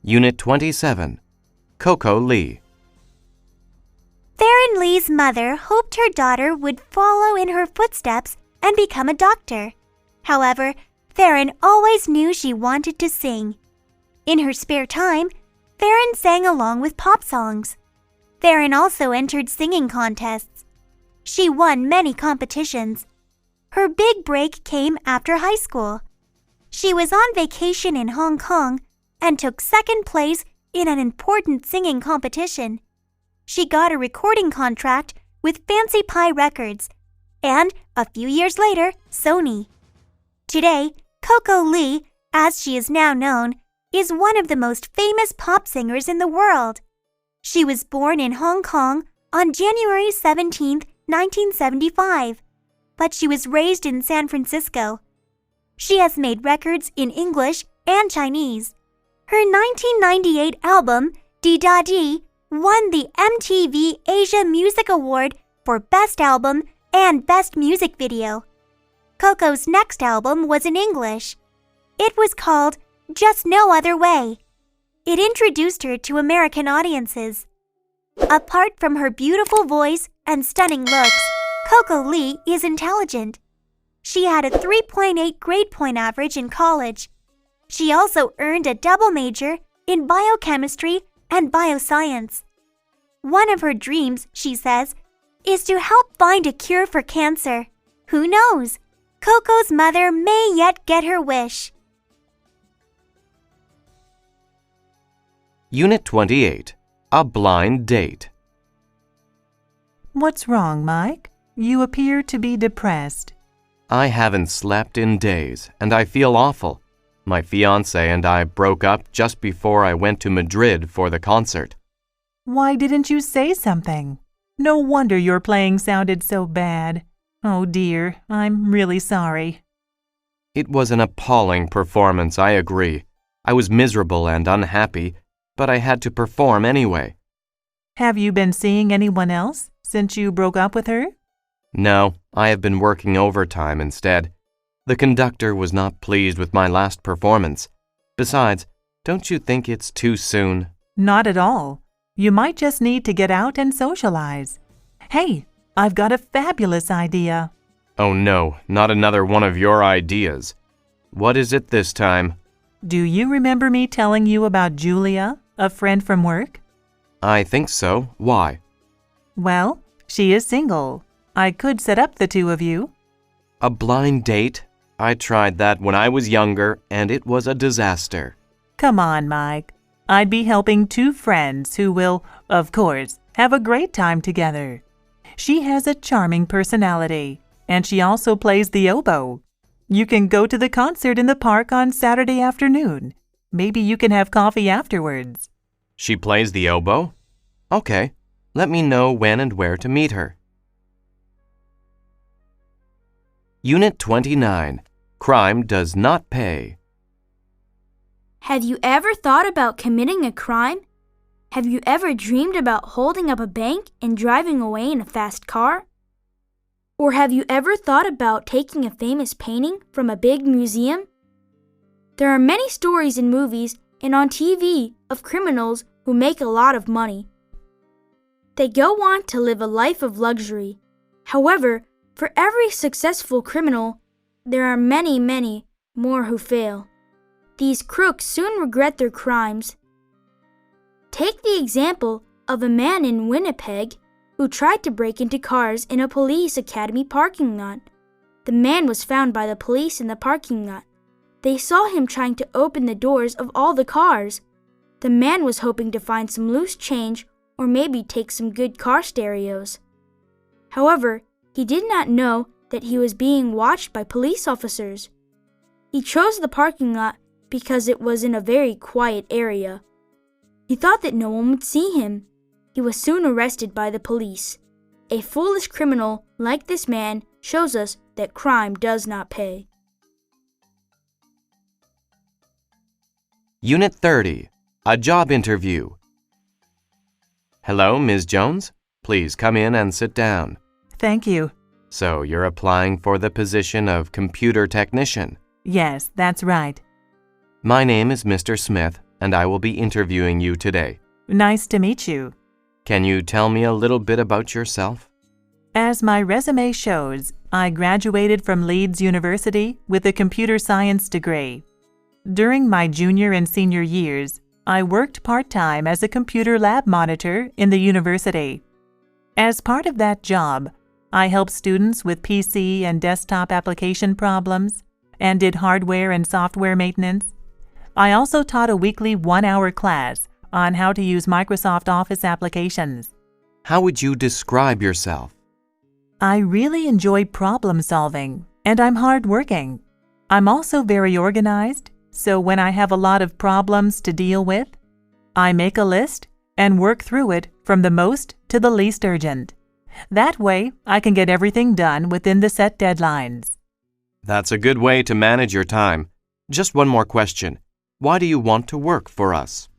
Unit 27, Coco Lee. Theron Lee's mother hoped her daughter would follow in her footsteps and become a doctor. However, Theron always knew she wanted to sing. In her spare time, Theron sang along with pop songs. Theron also entered singing contests. She won many competitions. Her big break came after high school. She was on vacation in Hong Kong and took second place in an important singing competition. She got a recording contract with Fancy Pie Records and, a few years later, Sony. Today, Coco Lee, as she is now known, is one of the most famous pop singers in the world. She was born in Hong Kong on January 17, 1975, but she was raised in San Francisco. She has made records in English and Chinese. Her 1998 album, Di Da Di, won the MTV Asia Music Award for Best Album and Best Music Video. Coco's next album was in English. It was called Just No Other Way. It introduced her to American audiences. Apart from her beautiful voice and stunning looks, Coco Lee is intelligent. She had a 3.8 grade point average in college. She also earned a double major in biochemistry and bioscience. One of her dreams, she says, is to help find a cure for cancer. Who knows? Coco's mother may yet get her wish. Unit 28, A Blind Date. What's wrong, Mike? You appear to be depressed. I haven't slept in days, and I feel awful. My fiancé and I broke up just before I went to Madrid for the concert. Why didn't you say something? No wonder your playing sounded so bad. Oh dear, I'm really sorry. It was an appalling performance, I agree. I was miserable and unhappy, but I had to perform anyway. Have you been seeing anyone else since you broke up with her? No, I have been working overtime instead. The conductor was not pleased with my last performance. Besides, don't you think it's too soon? Not at all. You might just need to get out and socialize. Hey, I've got a fabulous idea. Oh no, not another one of your ideas. What is it this time? Do you remember me telling you about Julia, a friend from work? I think so. Why? Well, she is single. I could set up the two of you. A blind date? I tried that when I was younger, and it was a disaster. Come on, Mike. I'd be helping two friends who will, of course, have a great time together. She has a charming personality, and she also plays the oboe. You can go to the concert in the park on Saturday afternoon. Maybe you can have coffee afterwards. She plays the oboe? Okay, let me know when and where to meet her. Unit 29, Crime Does Not Pay. Have you ever thought about committing a crime? Have you ever dreamed about holding up a bank and driving away in a fast car? Or have you ever thought about taking a famous painting from a big museum? There are many stories in movies and on TV of criminals who make a lot of money. They go on to live a life of luxury. However, for every successful criminal, there are many, many more who fail. These crooks soon regret their crimes. Take the example of a man in Winnipeg who tried to break into cars in a police academy parking lot. The man was found by the police in the parking lot. They saw him trying to open the doors of all the cars. The man was hoping to find some loose change or maybe take some good car stereos. However, he did not know that he was being watched by police officers. He chose the parking lot because it was in a very quiet area. He thought that no one would see him. He was soon arrested by the police. A foolish criminal like this man shows us that crime does not pay. Unit 30, A Job Interview. Hello, Ms. Jones. Please come in and sit down. Thank you. So you're applying for the position of computer technician? Yes, that's right. My name is Mr. Smith, and I will be interviewing you today. Nice to meet you. Can you tell me a little bit about yourself? As my resume shows, I graduated from Leeds University with a computer science degree. During my junior and senior years, I worked part-time as a computer lab monitor in the university. As part of that job, I helped students with PC and desktop application problems and did hardware and software maintenance. I also taught a weekly 1-hour class on how to use Microsoft Office applications. How would you describe yourself? I really enjoy problem solving, and I'm hardworking. I'm also very organized, so when I have a lot of problems to deal with, I make a list and work through it from the most to the least urgent. That way, I can get everything done within the set deadlines. That's a good way to manage your time. Just one more question. Why do you want to work for us?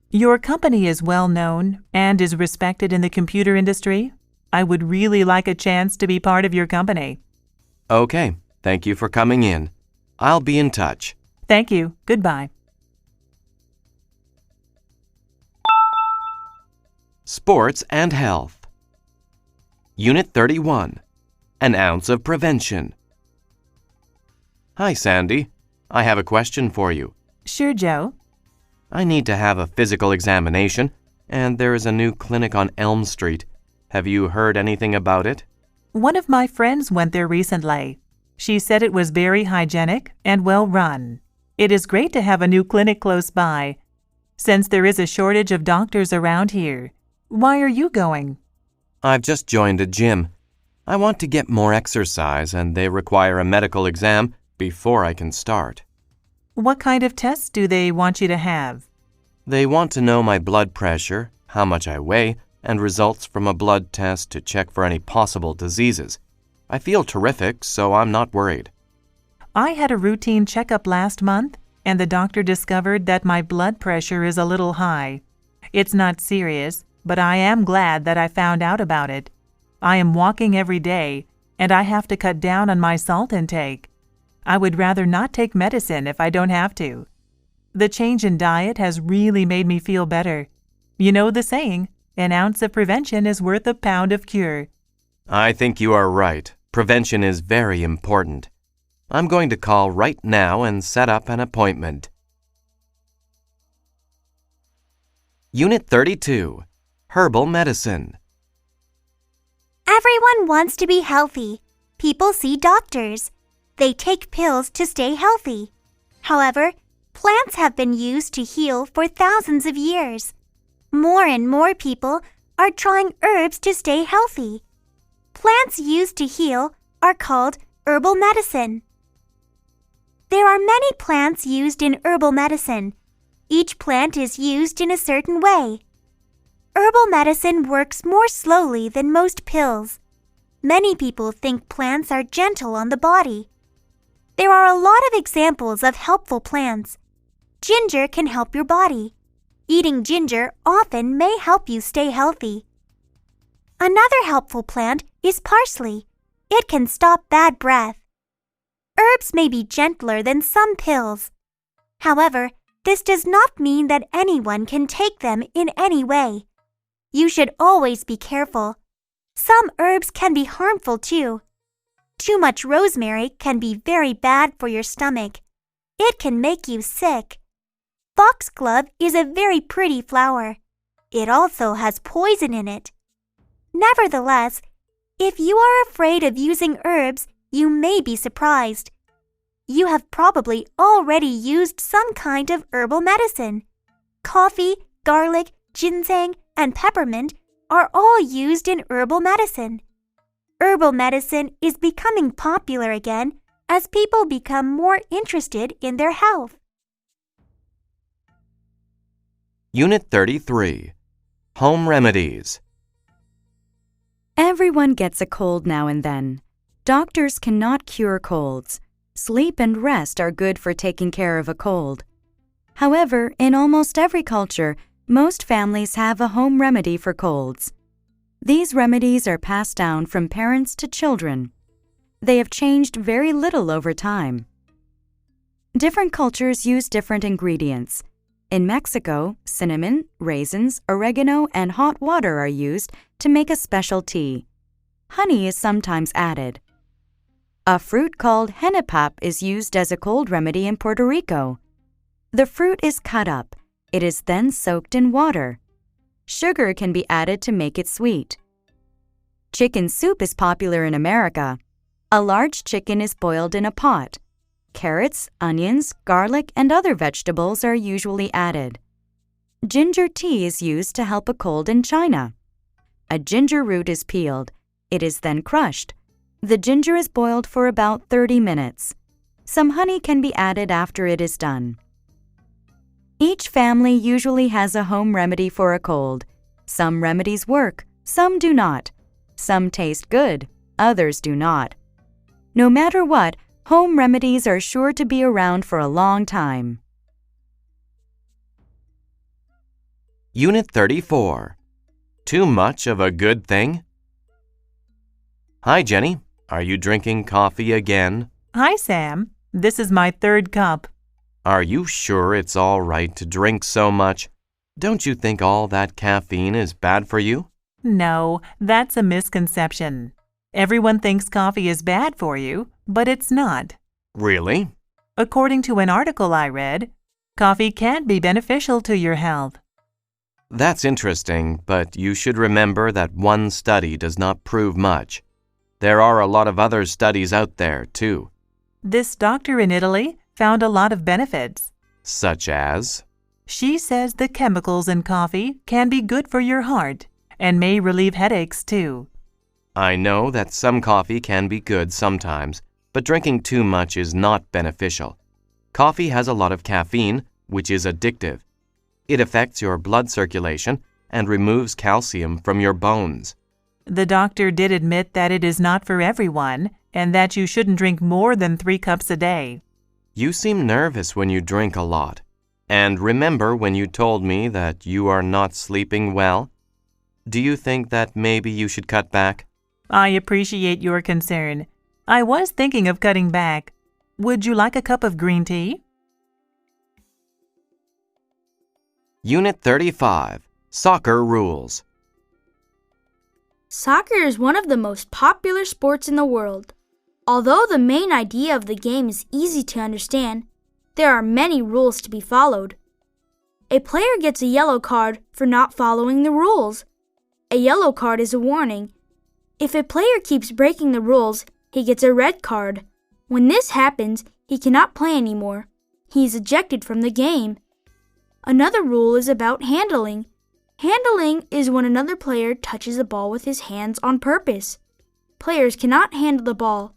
Your company is well known and is respected in the computer industry. I would really like a chance to be part of your company. Okay, thank you for coming in. I'll be in touch. Thank you. Goodbye. Sports and Health. Unit 31. An ounce of prevention. Hi, Sandy. I have a question for you. Sure, Joe. I need to have a physical examination, and there is a new clinic on Elm Street. Have you heard anything about it? One of my friends went there recently. She said it was very hygienic and well run. It is great to have a new clinic close by, since there is a shortage of doctors around here. Why are you going? I've just joined a gym. I want to get more exercise, and they require a medical exam before I can start. What kind of tests do they want you to have? They want to know my blood pressure, how much I weigh, and results from a blood test to check for any possible diseases. I feel terrific, so I'm not worried. I had a routine checkup last month, and the doctor discovered that my blood pressure is a little high. It's not serious, but I am glad that I found out about it. I am walking every day, and I have to cut down on my salt intake. I would rather not take medicine if I don't have to. The change in diet has really made me feel better. You know the saying, an ounce of prevention is worth a pound of cure. I think you are right. Prevention is very important. I'm going to call right now and set up an appointment. Unit 32. Herbal Medicine. Everyone wants to be healthy. People see doctors. They take pills to stay healthy. However, plants have been used to heal for thousands of years. More and more people are trying herbs to stay healthy. Plants used to heal are called herbal medicine. There are many plants used in herbal medicine. Each plant is used in a certain way. Herbal medicine works more slowly than most pills. Many people think plants are gentle on the body. There are a lot of examples of helpful plants. Ginger can help your body. Eating ginger often may help you stay healthy. Another helpful plant is parsley. It can stop bad breath. Herbs may be gentler than some pills. However, this does not mean that anyone can take them in any way. You should always be careful. Some herbs can be harmful too. Too much rosemary can be very bad for your stomach. It can make you sick. Foxglove is a very pretty flower. It also has poison in it. Nevertheless, if you are afraid of using herbs, you may be surprised. You have probably already used some kind of herbal medicine. Coffee, garlic, ginseng, and peppermint are all used in herbal medicine. Herbal medicine is becoming popular again as people become more interested in their health. Unit 33. Home Remedies. Everyone gets a cold now and then. Doctors cannot cure colds. Sleep and rest are good for taking care of a cold. However, in almost every culture, most families have a home remedy for colds. These remedies are passed down from parents to children. They have changed very little over time. Different cultures use different ingredients. In Mexico, cinnamon, raisins, oregano, and hot water are used to make a special tea. Honey is sometimes added. A fruit called henepap is used as a cold remedy in Puerto Rico. The fruit is cut up. It is then soaked in water. Sugar can be added to make it sweet. Chicken soup is popular in America. A large chicken is boiled in a pot. Carrots, onions, garlic, and other vegetables are usually added. Ginger tea is used to help a cold in China. A ginger root is peeled. It is then crushed. The ginger is boiled for about 30 minutes. Some honey can be added after it is done. Each family usually has a home remedy for a cold. Some remedies work, some do not. Some taste good, others do not. No matter what, home remedies are sure to be around for a long time. Unit 34. Too much of a good thing? Hi, Jenny. Are you drinking coffee again? Hi, Sam. This is my third cup. Are you sure it's all right to drink so much? Don't you think all that caffeine is bad for you? No, that's a misconception. Everyone thinks coffee is bad for you, but it's not. Really? According to an article I read, coffee can be beneficial to your health. That's interesting, but you should remember that one study does not prove much. There are a lot of other studies out there, too. This doctor in Italy found a lot of benefits. Such as? She says the chemicals in coffee can be good for your heart and may relieve headaches, too. I know that some coffee can be good sometimes, but drinking too much is not beneficial. Coffee has a lot of caffeine, which is addictive. It affects your blood circulation and removes calcium from your bones. The doctor did admit that it is not for everyone and that you shouldn't drink more than 3 cups a day. You seem nervous when you drink a lot. And remember when you told me that you are not sleeping well? Do you think that maybe you should cut back? I appreciate your concern. I was thinking of cutting back. Would you like a cup of green tea? Unit 35. Soccer Rules. Soccer is one of the most popular sports in the world. Although the main idea of the game is easy to understand, there are many rules to be followed. A player gets a yellow card for not following the rules. A yellow card is a warning. If a player keeps breaking the rules, he gets a red card. When this happens, he cannot play anymore. He is ejected from the game. Another rule is about handling. Handling is when another player touches the ball with his hands on purpose. Players cannot handle the ball.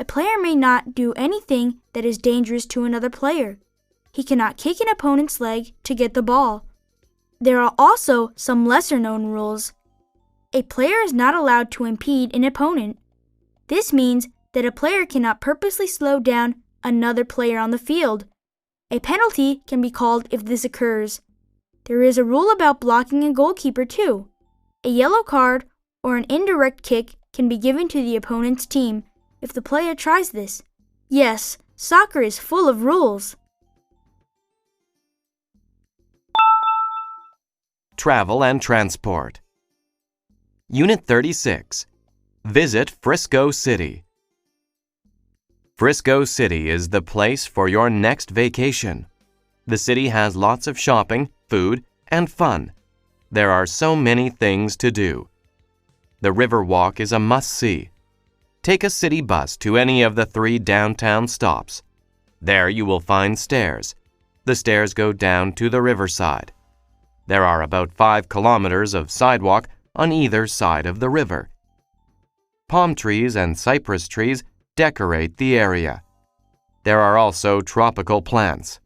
A player may not do anything that is dangerous to another player. He cannot kick an opponent's leg to get the ball. There are also some lesser-known rules. A player is not allowed to impede an opponent. This means that a player cannot purposely slow down another player on the field. A penalty can be called if this occurs. There is a rule about blocking a goalkeeper too. A yellow card or an indirect kick can be given to the opponent's team if the player tries this. Yes, soccer is full of rules. Travel and Transport. Unit 36. Visit Frisco City. Frisco City is the place for your next vacation. The city has lots of shopping, food, and fun. There are so many things to do. The Riverwalk is a must-see. Take a city bus to any of the 3 downtown stops. There you will find stairs. The stairs go down to the riverside. There are about 5 kilometers of sidewalk on either side of the river. Palm trees and cypress trees decorate the area. There are also tropical plants.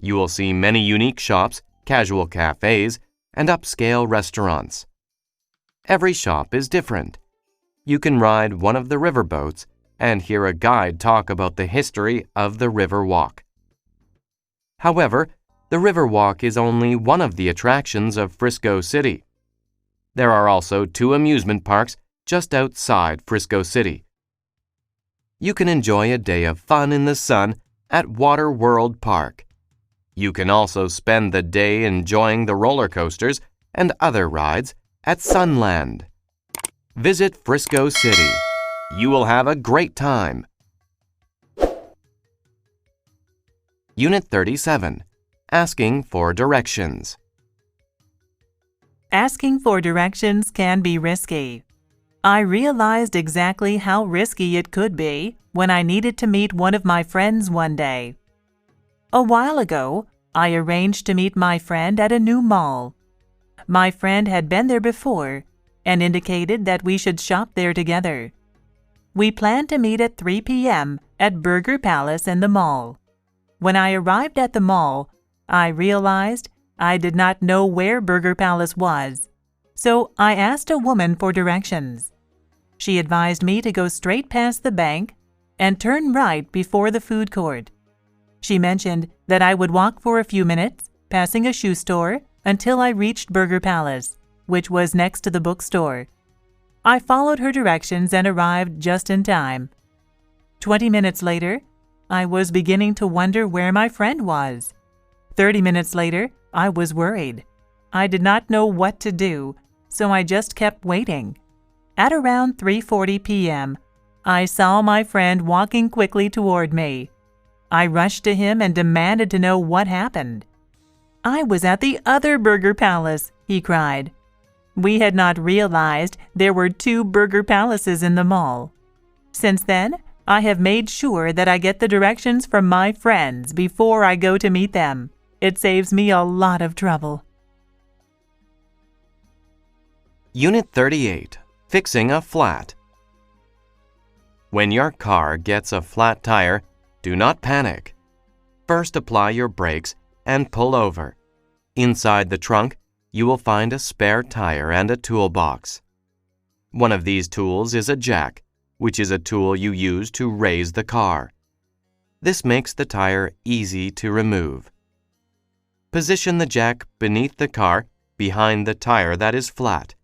You will see many unique shops, casual cafes, and upscale restaurants. Every shop is different. You can ride one of the riverboats and hear a guide talk about the history of the Riverwalk. However, the Riverwalk is only one of the attractions of Frisco City. There are also 2 amusement parks just outside Frisco City. You can enjoy a day of fun in the sun at Water World Park. You can also spend the day enjoying the roller coasters and other rides at Sunland. Visit Frisco City. You will have a great time. Unit 37. Asking for directions. Asking for directions can be risky. I realized exactly how risky it could be when I needed to meet one of my friends one day. A while ago, I arranged to meet my friend at a new mall. My friend had been there before and indicated that we should shop there together. We planned to meet at 3 p.m. at Burger Palace in the mall. When I arrived at the mall, I realized I did not know where Burger Palace was, so I asked a woman for directions. She advised me to go straight past the bank and turn right before the food court. She mentioned that I would walk for a few minutes, passing a shoe store, until I reached Burger Palace, which was next to the bookstore. I followed her directions and arrived just in time. 20 minutes later, I was beginning to wonder where my friend was. 30 minutes later, I was worried. I did not know what to do, so I just kept waiting. At around 3:40 p.m., I saw my friend walking quickly toward me. I rushed to him and demanded to know what happened. "I was at the other Burger Palace," he cried. We had not realized there were 2 Burger Palaces in the mall. Since then, I have made sure that I get the directions from my friends before I go to meet them. It saves me a lot of trouble. Unit 38. Fixing a flat. When your car gets a flat tire, do not panic. First, apply your brakes and pull over. Inside the trunk, you will find a spare tire and a toolbox. One of these tools is a jack, which is a tool you use to raise the car. This makes the tire easy to remove. Position the jack beneath the car, behind the tire that is flat.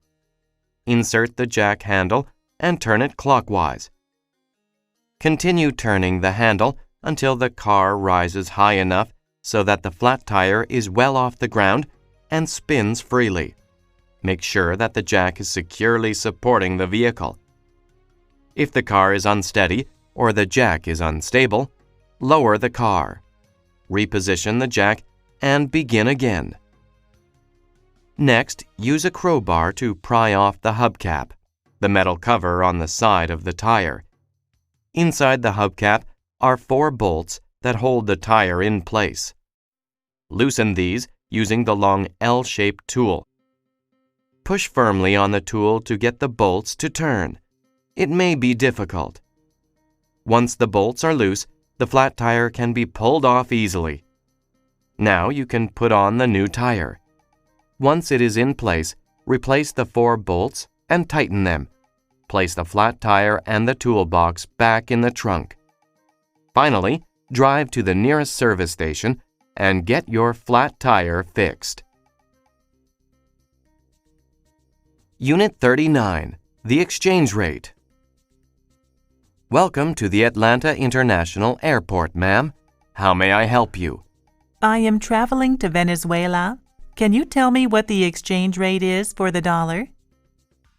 Insert the jack handle and turn it clockwise. Continue turning the handle until the car rises high enough so that the flat tire is well off the ground and spins freely. Make sure that the jack is securely supporting the vehicle. If the car is unsteady or the jack is unstable, lower the car. Reposition the jack and begin again. Next, use a crowbar to pry off the hubcap, the metal cover on the side of the tire. Inside the hubcap are 4 bolts that hold the tire in place. Loosen these using the long L-shaped tool. Push firmly on the tool to get the bolts to turn. It may be difficult. Once the bolts are loose, the flat tire can be pulled off easily. Now you can put on the new tire. Once it is in place, replace the 4 bolts and tighten them. Place the flat tire and the toolbox back in the trunk. Finally, drive to the nearest service station and get your flat tire fixed. Unit 39. The exchange rate. Welcome to the Atlanta International Airport, ma'am. How may I help you? I am traveling to Venezuela. Can you tell me what the exchange rate is for the dollar?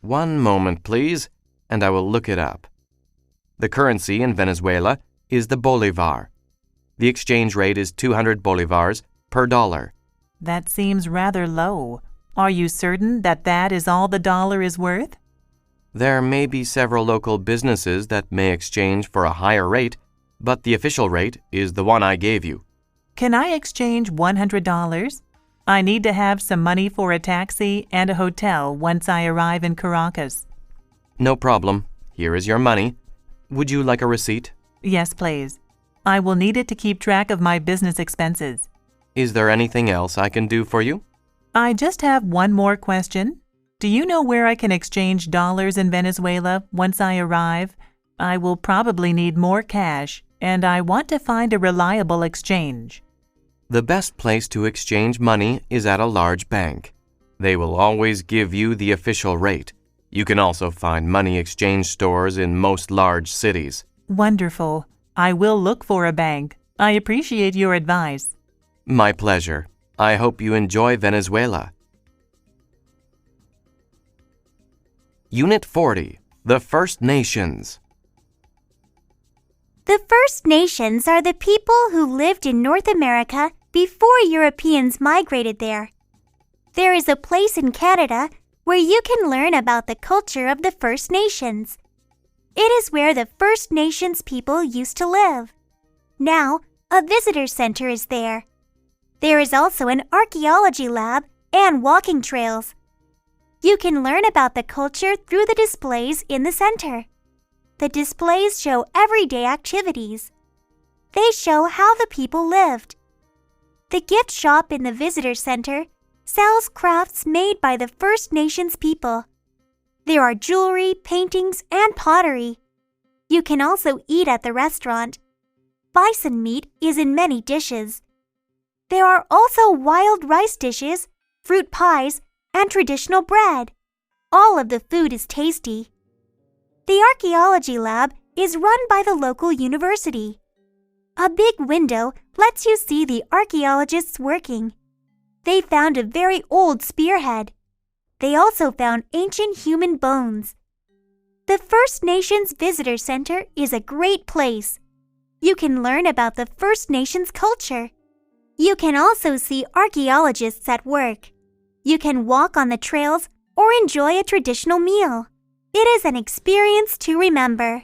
One moment, please, and I will look it up. The currency in Venezuela is the bolivar. The exchange rate is 200 bolivars per dollar. That seems rather low. Are you certain that that is all the dollar is worth? There may be several local businesses that may exchange for a higher rate, but the official rate is the one I gave you. Can I exchange $100? I need to have some money for a taxi and a hotel once I arrive in Caracas. No problem. Here is your money. Would you like a receipt? Yes, please. I will need it to keep track of my business expenses. Is there anything else I can do for you? I just have one more question. Do you know where I can exchange dollars in Venezuela once I arrive? I will probably need more cash, and I want to find a reliable exchange. The best place to exchange money is at a large bank. They will always give you the official rate. You can also find money exchange stores in most large cities. Wonderful. I will look for a bank. I appreciate your advice. My pleasure. I hope you enjoy Venezuela. Unit 40, The First Nations. The First Nations are the people who lived in North America before Europeans migrated there. There is a place in Canada where you can learn about the culture of the First Nations. It is where the First Nations people used to live. Now, a visitor center is there. There is also an archaeology lab and walking trails. You can learn about the culture through the displays in the center. The displays show everyday activities. They show how the people lived. The gift shop in the visitor center sells crafts made by the First Nations people. There are jewelry, paintings, and pottery. You can also eat at the restaurant. Bison meat is in many dishes. There are also wild rice dishes, fruit pies, and traditional bread. All of the food is tasty. The archaeology lab is run by the local university. A big window lets you see the archaeologists working. They found a very old spearhead. They also found ancient human bones. The First Nations Visitor Center is a great place. You can learn about the First Nations culture. You can also see archaeologists at work. You can walk on the trails or enjoy a traditional meal. It is an experience to remember.